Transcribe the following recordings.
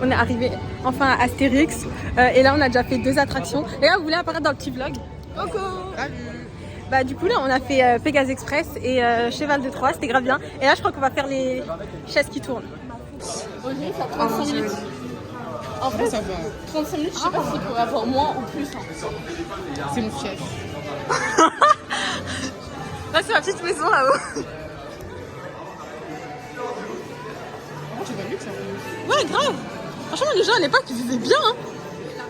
On est arrivé enfin à Astérix et là on a déjà fait 2 attractions. Les gars, vous voulez apparaître dans le petit vlog? Coucou. Bah du coup là on a fait Pégase Express et Cheval de Troie, c'était grave bien. Et là je crois qu'on va faire les chaises qui tournent. Aujourd'hui ça prend 35 minutes. En fait, ça va. 35 minutes, je sais pas s'il pourrait avoir moins ou plus. C'est mon chef. Là c'est ma petite maison là-haut. Tu vas mieux que ça. Ouais, grave. Franchement, les gens à l'époque ils vivaient bien. Hein.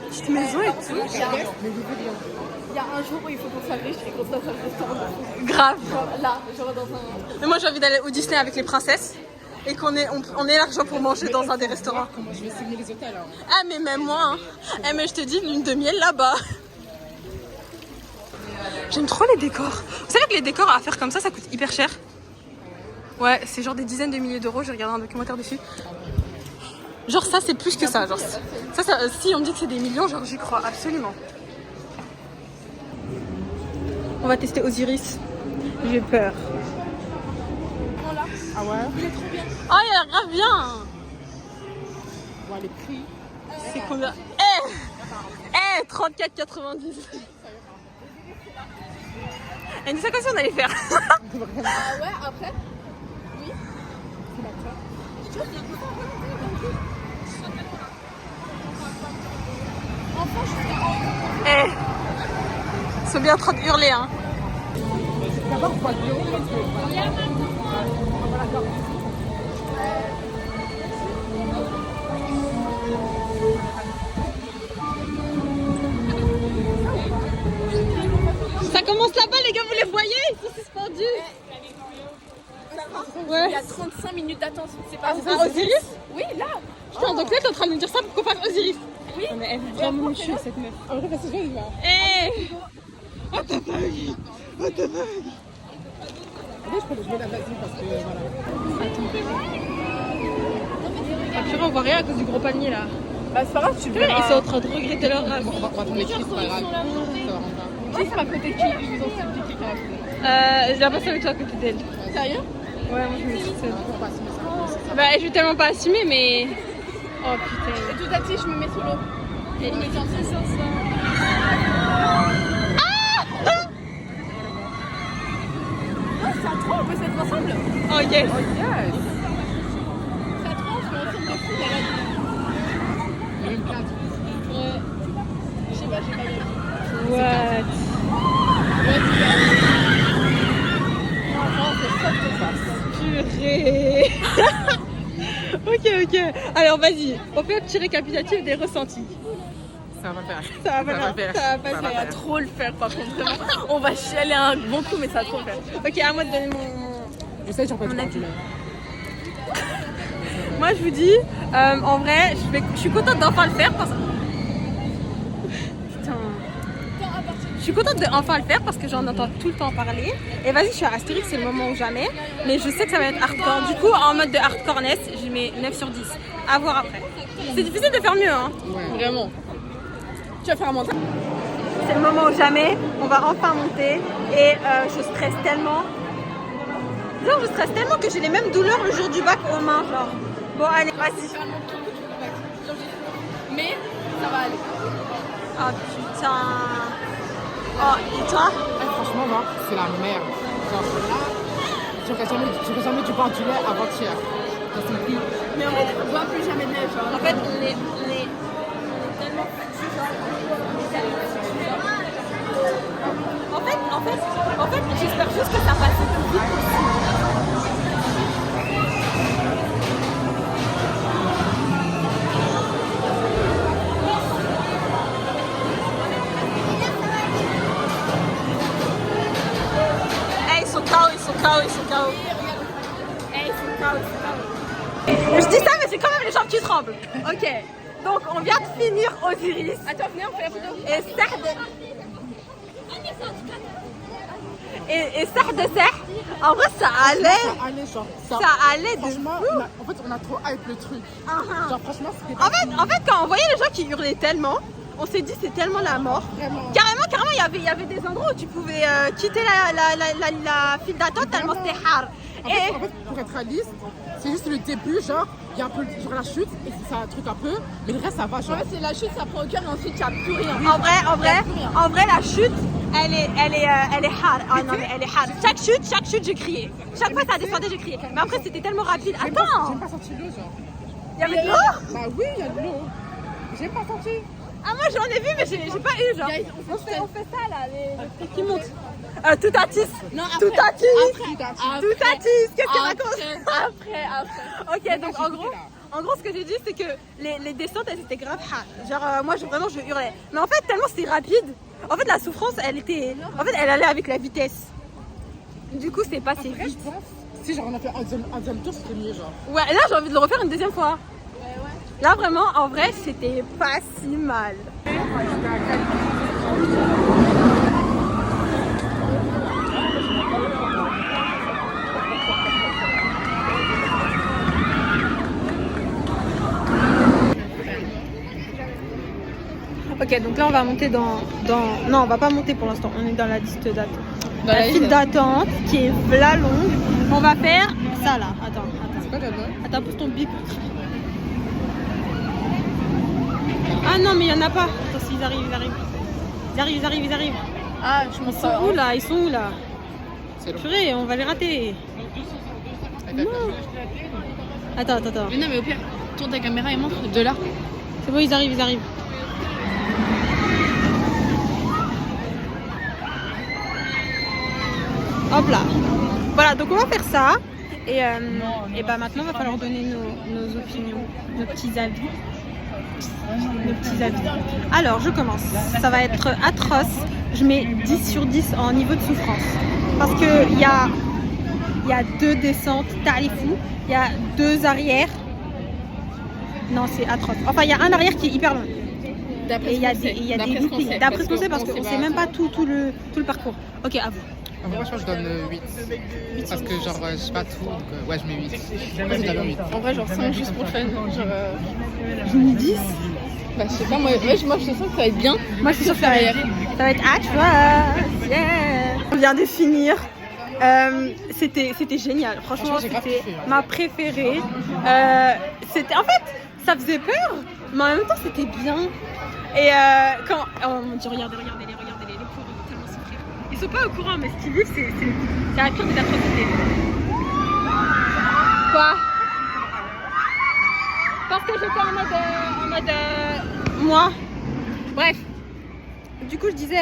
Petite maison et tout. Il y a un jour où il faut qu'on soit riche et qu'on soit dans un restaurant. Grave. Là, genre dans un. Mais moi j'ai envie d'aller au Disney avec les princesses et qu'on ait l'argent pour manger dans un des restaurants. Comment je vais signer les hôtels alors. Ah mais même moi. Hein. Eh mais je te dis, lune de miel là-bas. J'aime trop les décors. Vous savez que les décors à faire comme ça coûte hyper cher. Ouais, c'est genre des dizaines de milliers d'euros. J'ai regardé un documentaire dessus. Genre ça c'est plus que ça. Genre ça si on me dit que c'est des millions, genre j'y crois absolument. On va tester Osiris. J'ai peur. Ah ouais. Il est trop bien. Oh il a l'air grave bien. Bon, les prix. C'est combien? 34,90. Elle dit ça comme si on allait faire. Ah ouais, après. Oui. Ils sont bien en train de hurler hein. D'abord, faut aller haut parce que. Ça commence là-bas les gars, vous les voyez? Ils sont suspendus. Ouais. Il y a 35 minutes d'attente. C'est pas Osiris? Oui, là. Putain, donc là t'es en train de me dire ça pour qu'on fasse Osiris? Oui. Non, mais elle est vraiment chou cette meuf. En vrai, parce que je vais là. What the fuck? What the fuck? En vrai, je peux jouer la base parce que voilà. Ah purée, on voit rien à cause du gros panier là. Bah, c'est pas grave, tu Ils verras. sont en train de regretter leur race. On va prendre les crises, c'est pas grave. Ça va rendre. Qui c'est à côté de qui? Ils vous ont dit qui Je la passe avec toi à côté d'elle. Sérieux? Ouais, moi je me suis seule. On va assumer ça. Bah je vais tellement pas assumer mais... Oh putain. Et tout à petit, je me mets sous l'eau. Et il est censé sur ça. Oh, c'est à 3, on peut se mettre ensemble? Oh yes. Oh yes. C'est à 3, on se met ensemble de fou, il y a même 4. Ouais. Je sais pas, j'ai pas vu. What? Non, c'est ça que ça. Purée. Ok. Alors vas-y, on fait un petit récapitulatif des ressentis. Ça va faire. Ça va pas Ça va trop le faire par contre, vraiment. On va chialer un bon coup, mais ça va trop le faire. Ok, à moi de donner mon... Je sais, j'en peux pas du Moi je vous dis, en vrai, je suis contente d'enfin le faire parce que... Putain. Je suis contente d'enfin le faire parce que j'en entends tout le temps parler. Et vas-y, je suis à Astérix, c'est le moment ou jamais. Mais je sais que ça va être hardcore. Du coup, en mode de hardcoreness, je mets 9 sur 10. À voir après. C'est difficile de faire mieux, hein. Ouais, vraiment. Tu vas faire un montage. C'est le moment ou jamais. On va enfin monter. Et je stresse tellement. Genre, je stresse tellement que j'ai les mêmes douleurs le jour du bac aux mains. Genre. Bon, allez, vas-y. Mais ça va aller. Oh putain. Oh, et toi? Franchement, moi, c'est la merde. Genre là, j'aurais jamais dû boire du lait avant-hier. C'est plus. Mais on voit plus jamais de neige. En fait, on est tellement fatigués. En fait, j'espère juste que ça passe le plus vite possible. Ils sont KO. Je dis ça, mais c'est quand même les jambes qui tremblent. Ok, donc on vient de finir Osiris. Attends, venez, on fait la photo. Et Sah de Sah, en vrai ça allait. Ça allait, genre. Ça allait de Franchement, fou. en fait, on a trop hype le truc. Genre, franchement, c'était pas. En fait, quand on voyait les gens qui hurlaient tellement, on s'est dit c'est tellement la mort. Vraiment. Carrément, il y avait des endroits où tu pouvais quitter la file d'attente tellement c'était hard. En fait, pour être réaliste, c'est juste le début, genre. il y a un peu genre la chute et c'est un truc un peu, mais le reste ça va genre. Ouais, c'est la chute, ça prend au cœur et ensuite il n'y a plus rien. En vrai, la chute, elle est hard. Ah non, mais elle est hard. Chaque chute, je criais. Chaque fois, ça descendait, je criais. Mais après, c'était tellement rapide. J'ai Attends, pas senti l'eau genre. il y avait de l'eau. Bah oui, il y a de l'eau. J'ai pas senti. Ah, moi, j'en ai vu, mais j'ai pas eu, genre. On fait ça là, les Qui monte tout à tisse. Non, Tout après. à tisse. Après. Tout à tisse. Qu'est-ce qu'elle raconte? Après. Ok, donc en gros, ce que j'ai dit, c'est que les descentes, elles étaient grave hard. Genre, moi, vraiment, je hurlais. Mais en fait, tellement c'était rapide. En fait, la souffrance, elle allait avec la vitesse. Du coup, c'est passé Après, vite. je pense, si genre on a fait un deuxième tour, c'était mieux genre. Ouais, là, j'ai envie de le refaire une deuxième fois. Ouais. Là, vraiment, en vrai, c'était pas si mal. Ok, donc là, on va monter dans... Non, on va pas monter pour l'instant. On est dans la liste d'attente. Dans la file liste. d'attente qui est là longue. On va faire ça là. Attends. C'est quoi là-dedans? Attends, pousse ton bip. Ah non, mais il y en a pas. Attends, ils arrivent. Ah, je m'en Ils sors. sont où là? Ils sont où là? C'est long. Purée, on va les rater. Non. Attends. Mais non, mais au pire, tourne ta caméra et montre de là. C'est bon, ils arrivent. Hop là. Voilà, donc on va faire ça. Et bah maintenant, il va falloir donner nos opinions, nos petits avis. Alors, je commence. Ça va être atroce. Je mets 10 sur 10 en niveau de souffrance. Parce qu'il y a 2 descentes, t'as les fous. Il y a 2 arrières. Non, c'est atroce. Enfin, il y a un arrière qui est hyper long. Et il y a des loopings. D'après ce qu'on sait, parce qu'on sait même pas tout le parcours. Ok, à vous. En vrai, je pense que je donne 8. Parce que genre, je sais pas tout, donc ouais, je mets 8. Vas-y, donne 8. En vrai, genre 5 juste pour le fun. Genre, Je mets 10. bah, je sais pas, moi je sens que ça va être bien. Moi, je suis sûre que ça va être atroce. Yeah. On vient de finir. C'était génial. Franchement, j'ai grave c'était kiffé, hein. ma préférée. C'était, en fait, ça faisait peur, mais en même temps, c'était bien. Et quand... Oh mon Dieu, regardez-les, les pauvres, ils vont tellement souffrir. Ils sont pas au courant, mais ce qu'ils vivent, c'est la pire des atrocités. Quoi? Parce que j'étais en mode moi. Bref. Du coup, je disais...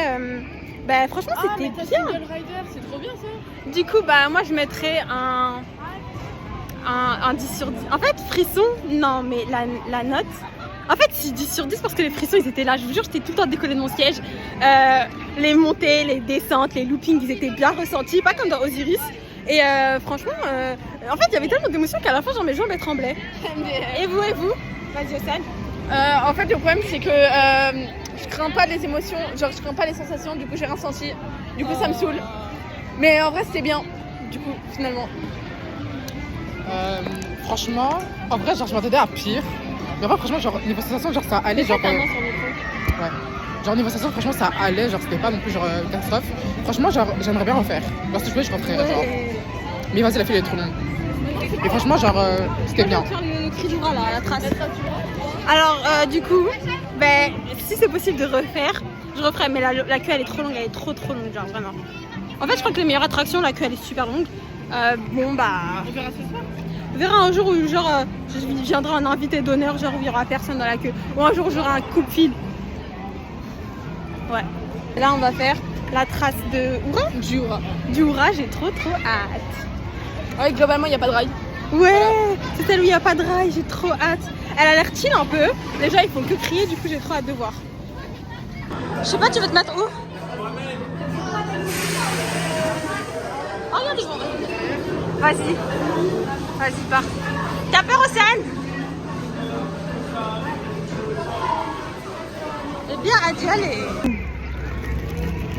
bah, franchement, c'était bien. Single Rider, c'est trop bien ça. Du coup, bah, moi, je mettrais un 10 sur 10. En fait, frisson, non, mais la note... En fait, si 10 sur 10 parce que les frissons, ils étaient là. Je vous jure, j'étais tout le temps décollée de mon siège. Les montées, les descentes, les loopings, ils étaient bien ressentis. Pas comme dans Osiris. Et franchement, en fait, il y avait tellement d'émotions qu'à la fin, genre, mes jambes elles tremblaient. Et vous? Vas-y, Océane. En fait, le problème, c'est que je crains pas les émotions, genre je crains pas les sensations, du coup, j'ai rien senti. Du coup, ça me saoule. Mais en vrai, c'était bien, du coup, finalement. Franchement, en vrai, genre, je m'attendais à pire. Mais en vrai, franchement, genre, niveau sensation, genre, ça allait. Genre, ouais. Genre, niveau sensation, franchement, ça allait. Genre, c'était pas non plus genre une catastrophe. Franchement, genre, j'aimerais bien en faire. Genre, si je pouvais, je rentrais. Genre. Mais vas-y, la file est trop longue. Et franchement, genre, c'était bien. Faire le cri du rat là, la trace. Alors, du coup, ben, si c'est possible de refaire, je referai. Mais la queue, elle est trop longue, elle est trop longue, genre, vraiment. En fait, je crois que les meilleures attractions, la queue, elle est super longue. Bon, bah. On verra ce soir. On verra un jour où, genre, je viendrai en invité d'honneur, genre, où il y aura personne dans la queue. Ou un jour où j'aurai un coup de fil. Ouais. Et là, on va faire la trace de Oura. Du Oura, j'ai trop hâte. Ouais, globalement, il n'y a pas de rail. Ouais, c'est celle où il n'y a pas de rail, j'ai trop hâte. Elle a l'air chill un peu. Déjà, ils font que crier, du coup, j'ai trop hâte de voir. Je sais pas, tu veux te mettre où? Oh, regarde, ils vont. Vas-y, pars. T'as peur, Océane? Eh bien, hâte d'y aller.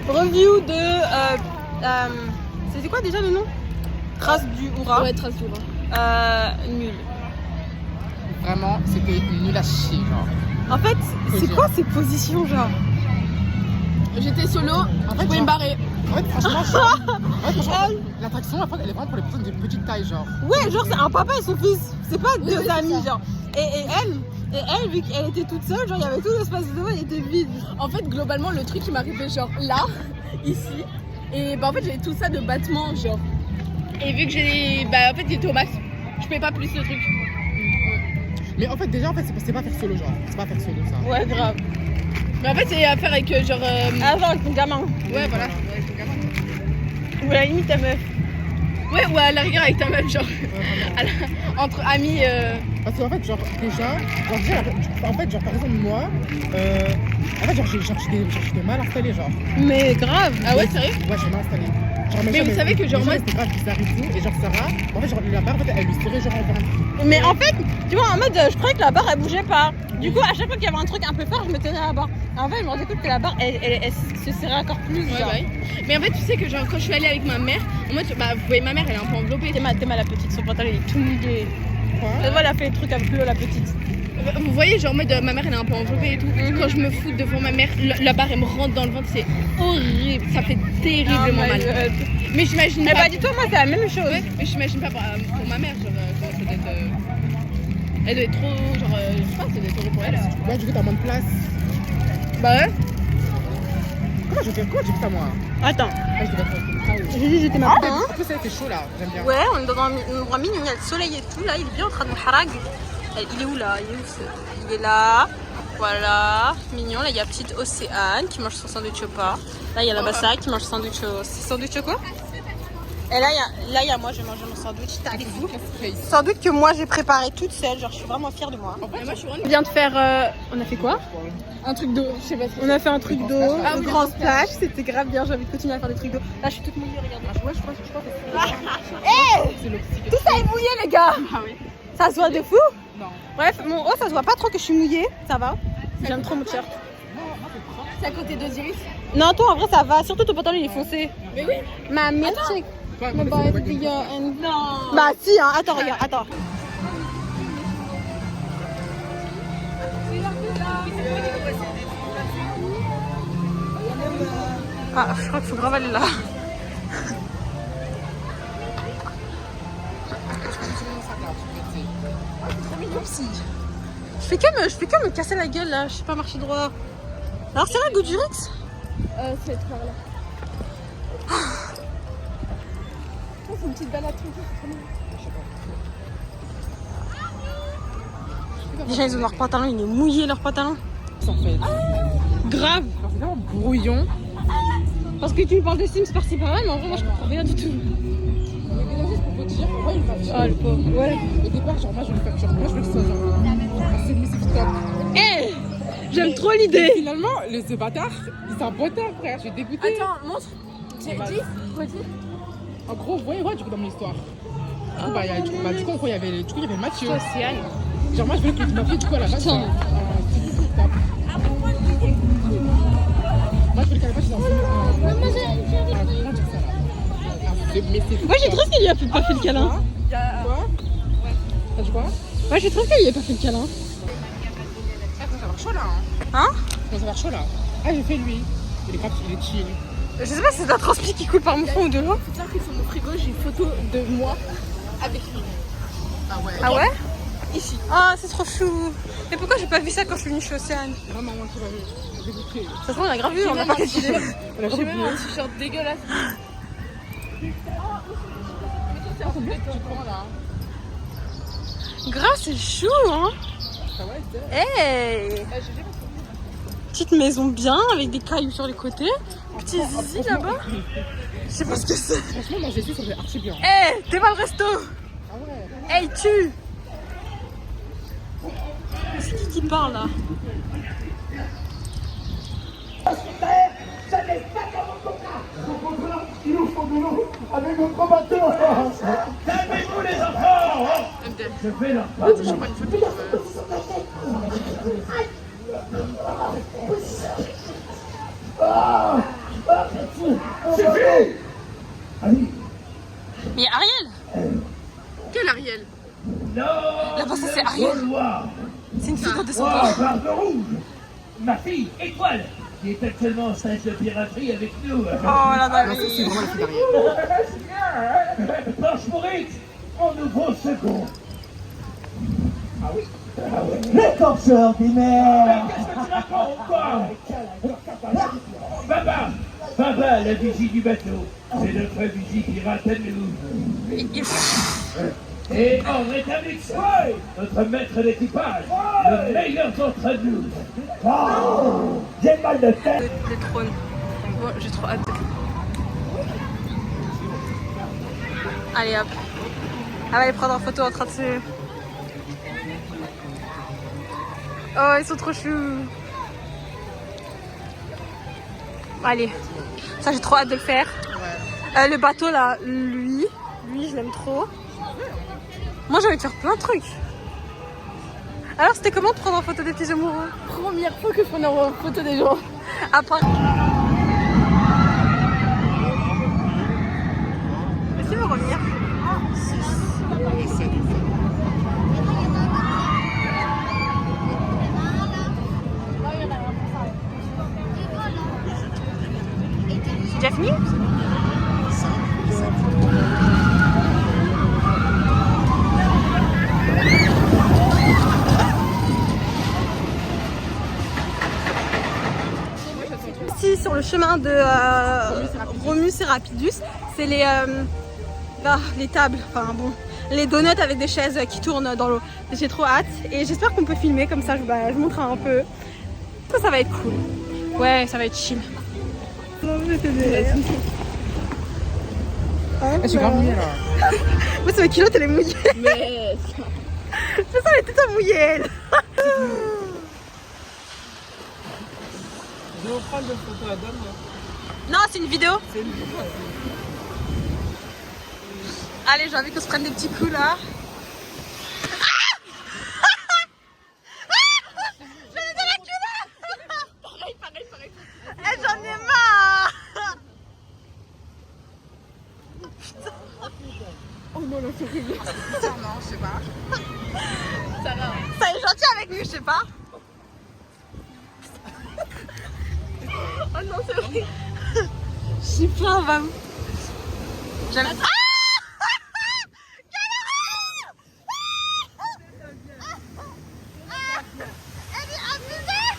Review de... c'était quoi déjà le nom? Trace du Oura. Ouais, trace du Oura. Nul. Vraiment, c'était nul à chier, genre. En fait, c'est quoi ces positions, genre? J'étais solo, En fait, je pouvais me barrer. En fait, franchement, l'attraction, en fait, elle est vraiment pour les personnes de petite taille, genre. Ouais, genre c'est un papa et son fils. C'est pas deux amis, genre. Et elle, vu qu'elle était toute seule, genre il y avait tout l'espace devant, il était vide. En fait, globalement, le truc qui m'arrivait genre là, ici. Et bah en fait, j'avais tout ça de battements, genre. Et vu que j'ai. Bah en fait, il était au max. Je pouvais pas plus le truc. Mais en fait, déjà, en fait, c'est pas faire solo, genre. C'est pas faire solo, ça. Ouais, grave. Mais en fait, c'est à faire avec genre. Ah, genre avec ton gamin. Ouais, voilà. Ouais, avec ton gamin. Ou à la limite ta meuf. Ouais, ou à la rigueur avec ta meuf, genre. Entre amis. Parce qu'en fait, genre, déjà, en fait, genre, par exemple, moi, en fait, genre, j'étais mal installé, genre. Mais grave. Ah ouais, sérieux? Ouais, j'étais mal installé. Genre, Mais vous savez que, genre, moi. C'était grave bizarre et tout, et genre, Sarah, en fait, genre, la barre, en fait, elle lui tirait, genre, en bas. Mais en fait, tu vois, en mode, je croyais que la barre elle bougeait pas. Du coup, à chaque fois qu'il y avait un truc un peu fort, je me tenais à la barre. En fait, je me rendais compte que la barre elle se serrait encore plus. Ouais, genre. ouais. Mais en fait, tu sais que, genre, quand je suis allée avec ma mère, en mode, bah, vous voyez, ma mère, elle est un peu enveloppée. T'es mal la petite, son pantalon il est tout mouillé. Quoi? Elle voit, elle a fait le truc avec l'eau, la petite. Vous voyez, genre, en mode, ma mère, elle est un peu enveloppée et tout. Quand je me fous devant ma mère, la barre, elle me rentre dans le ventre, c'est horrible. Ça fait terriblement mal. Mais j'imagine Eh pas. bah, dis-toi, moi, c'est la même chose. Ouais, mais j'imagine pas pour ma mère, genre, comment ça doit être. Elle doit être trop, genre, je sais pas, ça doit être horrible pour elle. Ouais, du coup, t'as moins de place. Bah ouais. Comment j'ai fait ça, moi? Attends, Ah, je devais être j'ai dit j'étais ma En hein. plus, ça, c'était chaud, là. J'aime bien. Ouais, on est dans un endroit mignon, il y a le soleil et tout. Là, il est bien en train de harag. Il est où là? Il est là. Voilà, mignon. Là, il y a petite Océane qui mange son sandwich au pas. Là, il y a la Bassa qui mange son sandwich au... Sandwich au quoi? Et là, il y a moi, je vais manger mon sandwich. Sandwich que moi, j'ai préparé toute seule. Genre, je suis vraiment fière de moi. En fait, moi, je suis vraiment. On vient de faire... On a fait quoi? Un truc d'eau, je sais pas si. On a fait un truc d'eau, Ah, un oui, grand grand splash. C'était grave bien. J'ai envie de continuer à faire des trucs d'eau. Là, je suis toute mouillée, regardez. Ouais, je crois que c'est l'optique. Tout ça est mouillé, les gars. Ah oui. Ça se voit de fou? Non. Bref, mon haut, ça se voit pas trop que je suis mouillée. Ça va. J'aime trop mon t-shirt. C'est à côté d'Osiris. Non, toi, en vrai, ça va. Surtout ton pantalon, il est foncé. Mais oui. Ma mère, check. Quoi, Bah, moi, c'est pas Non. bah, si, hein. Attends, regarde, attends. Ah, je crois qu'il faut grave aller là. Je fais que me casser la gueule là, je sais pas marcher droit. Alors c'est là, Goudurix? C'est par là. Oh, c'est une petite balade tranquille. Les gens ils ont leur pantalon, il est mouillé leur pantalon. En fait. Grave. Alors, c'est vraiment brouillon. Parce que tu me parles de Sims par-ci par-là, mais en vrai moi je comprends rien du tout. Mais déjà, juste pour vous dire, ouais, il va dire. Ah le pauvre. Ouais. Au départ, genre, moi, je veux faire genre, moi, je veux que ce soit genre un submissive top. Eh, j'aime trop l'idée. Finalement, ce bâtard, c'est un bâtard, frère. Je suis dégoûtée. Attends, montre. J'ai dit. Redis. En gros, vous voyez, du coup, dans mon histoire. Du coup, du coup, il y avait Mathieu. Social. Genre, moi, je voulais que Mathieu, du coup, à la base, soit un submissive top. Moi, je voulais qu'à la base, soit comment dire ça, là? Moi je trouve qu'il lui a pas fait le câlin. Quoi? T'as dit quoi? Moi je trouve qu'il lui a pas fait le câlin. Ça va faire chaud, là. Hein? Ça va faire chaud, là. Ah, j'ai fait lui. Il est grave, il est chill. Je sais pas si c'est de la transpi qui coule par mon fond ou de l'eau. Faut dire que sur mon frigo, j'ai une photo de moi avec lui. Ah ouais? Ah ouais? Ici. Ah c'est trop chou. Mais pourquoi j'ai pas vu ça quand je suis venue chez Océane? Vraiment, moi, je suis dégoûtée. Ça se trouve on a grave vu, on a pas calculé. J'ai même un t-shirt dégueulasse. Tu prends, là. Grave c'est chou hein. Ça va, c'est... Hey, petite maison bien avec des cailloux sur les côtés. Petit zizi là-bas. Je sais pas ce que c'est. Franchement, moi, j'ai su, ça fait archi bien. Hey, t'es pas le resto. Ah ouais? Hey tu. C'est qui parle là? Il nous faut de l'eau avec notre bateau. Calmez-vous les enfants. Je fais la suffit. Allez. Mais Ariel. Quel Ariel? Là-bas ça c'est Ariel. Noir. C'est une fille qu'on descend Noir, pas. barbe rouge. Ma fille, étoile. qui est actuellement en stage de piraterie avec nous. Oh la Non, ça, c'est vraiment la fille derrière. Planche Maurice, en nouveau second. Ah oui. L'extraordinaire. Qu'est-ce que tu racontes, quoi? Baba, la vigie du bateau. C'est notre vigie pirate à nous. Et on est avec soi, notre maître d'équipage, le meilleur d'entre nous. Oh, j'ai mal de tête. Le trône. Bon, j'ai trop hâte. Allez hop. Elle va les prendre en photo en train de se... Oh, ils sont trop choux. Allez. Ça, j'ai trop hâte de le faire. Le bateau là, lui, je l'aime trop. Moi, j'ai envie de faire plein de trucs. Alors, c'était comment de prendre en photo des petits amoureux? Première fois que je prends en photo des gens. Après... Est-ce qu'il veut revenir? C'est déjà fini? Ici, sur le chemin de Romus et Rapidus, c'est les tables, enfin bon, les donuts avec des chaises qui tournent dans l'eau. J'ai trop hâte et j'espère qu'on peut filmer comme ça, je montrerai un peu. Ça va être cool. Ouais, ça va être chill. Je suis grave mouillée là. Moi, c'est ma culotte, elle est mouillée. Mais C'est ça, elle est toute mouillée, elle. Je vais prendre une photo à Dame. Non, c'est une vidéo. Allez, j'ai envie qu'on se prenne des petits coups là. J'en ai dans la culotte. Pareil. Eh, j'en ai marre. oh non, là, c'est horrible. Non, je sais pas. Ça va. Ça est gentil avec lui, je sais pas. Oh non, c'est horrible. Je suis plein, va. J'aime. Ah! Elle est abusée.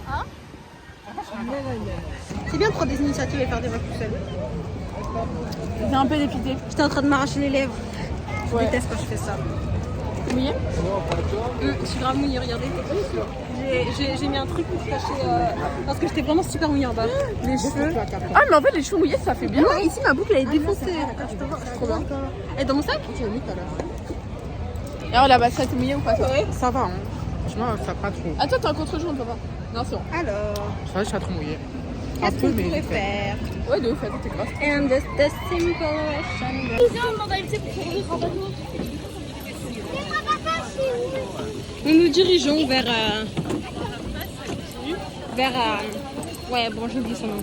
Hein? C'est bien de prendre des initiatives et faire des voix tout seul. J'ai un peu dépité. J'étais en train de m'arracher les lèvres. Je Ouais. déteste quand je fais ça. Mouillé? Je suis grave mouillée, regardez. J'ai mis un truc pour cacher parce que j'étais vraiment super mouillée en bas. Les cheveux. Ah, mais en fait, les cheveux mouillés, ça fait bien. Non, ici ma boucle elle est défoncée. Je te vois. Trop bien. Elle est dans mon sac? Tu l'as mis tout à l'heure. Et alors là-bas, ça t'est mouillé ou pas, toi? Ça va, hein. Franchement, ça pas trop. Attends, t'as un contre-jour, papa. Non, c'est bon. Alors, C'est vrai, je suis pas trop mouillée. Un qu'est-ce peu, qu'on mais pourrait vite fait. faire? Ouais, de ouf, attends, t'es grave. And the simple Nous nous dirigeons vers ouais, bon, j'oublie son nom.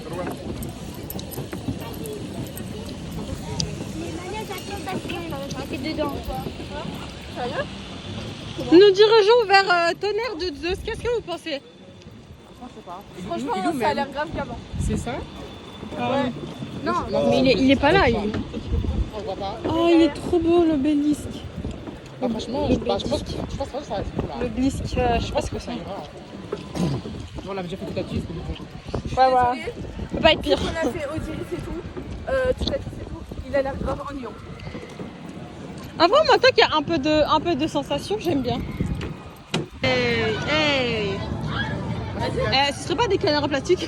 Nous dirigeons vers Tonnerre de Zeus. Qu'est-ce que vous pensez? Franchement, Il est où, ça a même l'air grave qu'avant. C'est ça? Ouais. Non, Mais il est pas là. On voit pas. Oh, il est trop beau l'obélisque. Bah, franchement, je pense que ça va être cool là. L'obélisque, je sais pas ce que c'est. On l'avait déjà fait tout là-dessus, c'était bon. Ouais, ouais. Peut pas être pire. On a fait Osiris et tout. Tout et tout. Il a l'air grave ennuyant. En vrai, moi, tant qu'il y a un peu de sensation, j'aime bien. Hey. Ce serait pas des canards en plastique?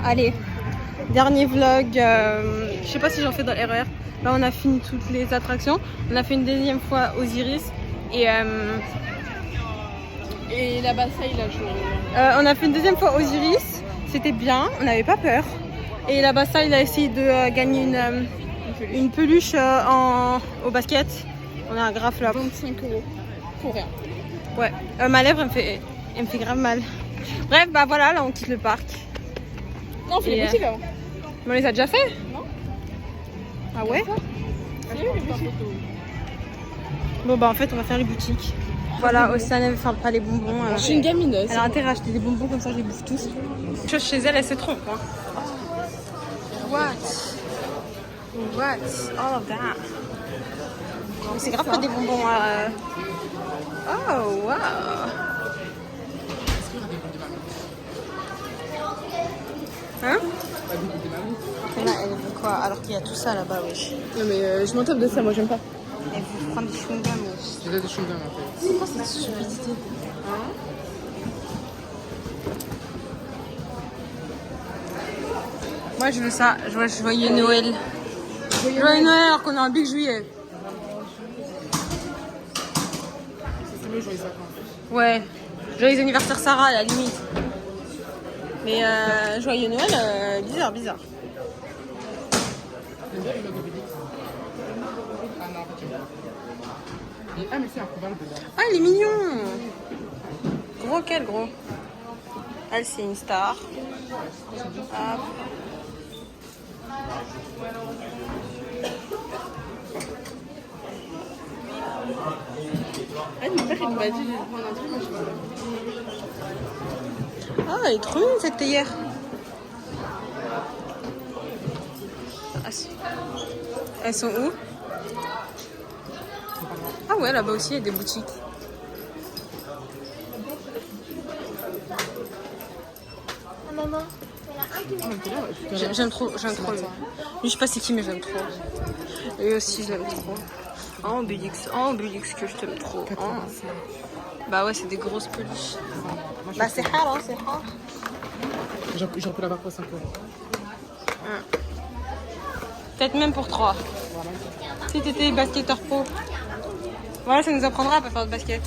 Allez, dernier vlog Je sais pas si j'en fais dans l'erreur. Là, on a fini toutes les attractions. On a fait une deuxième fois Osiris. Et là-bas, ça, il a joué. on a fait une deuxième fois Osiris. C'était bien, on n'avait pas peur. Et là-bas, ça, il a essayé de gagner une peluche au basket. On a un grave flop. 25 € pour rien. Ouais, ma lèvre, elle me fait grave mal. Bref, bah voilà, là, on quitte le parc. Non, on fait Et, les boutiques avant. On les a déjà fait? Non. Ah ouais? Les boutiques. Bon, bah en fait, on va faire les boutiques. Voilà, Océane, elle veut pas les bonbons. Je suis une gamineuse. Elle a intérêt à acheter des bonbons comme ça, je les bouffe tous. Chose chez elle, elle se trompe. Hein. What? All of that? C'est grave pas des bonbons. Oh, wow! Hein? Elle veut quoi? Alors qu'il y a tout ça là-bas, wesh. Non, mais je m'en tape de ça, moi, j'aime pas. Elle veut prendre du chewing-gum, wesh. J'ai des chewing-gum en fait. C'est quoi cette stupidité? Moi je veux ça, je veux joyeux Noël. Joyeux Noël alors qu'on est en big juillet. C'est mieux joyeux vacances. Ouais, joyeux anniversaire Sarah à la limite. Mais joyeux Noël, bizarre. Ah non, en fait, ah mais c'est un couvert dedans. Ah il est mignon. Gros quel gros. Elle c'est une star. Hop. Ah, mon père, il m'a dit de prendre un truc, moi, je sais pas. Ah elle est trop mignonne cette théière. Ah, elles sont où? Ah ouais là-bas aussi il y a des boutiques. Maman, il y en a un qui met J'aime trop lui. Je sais pas c'est qui mais j'aime trop. Lui aussi je l'aime trop. Oh Obélix que je t'aime trop. Oh. Bah ouais c'est des grosses peluches. Bah c'est rare hein, c'est rare. J'aurais pu l'avoir pour 5 €. Peut-être même pour 3. Si t'étais basketteur pro. Voilà ça nous apprendra à pas faire de basket.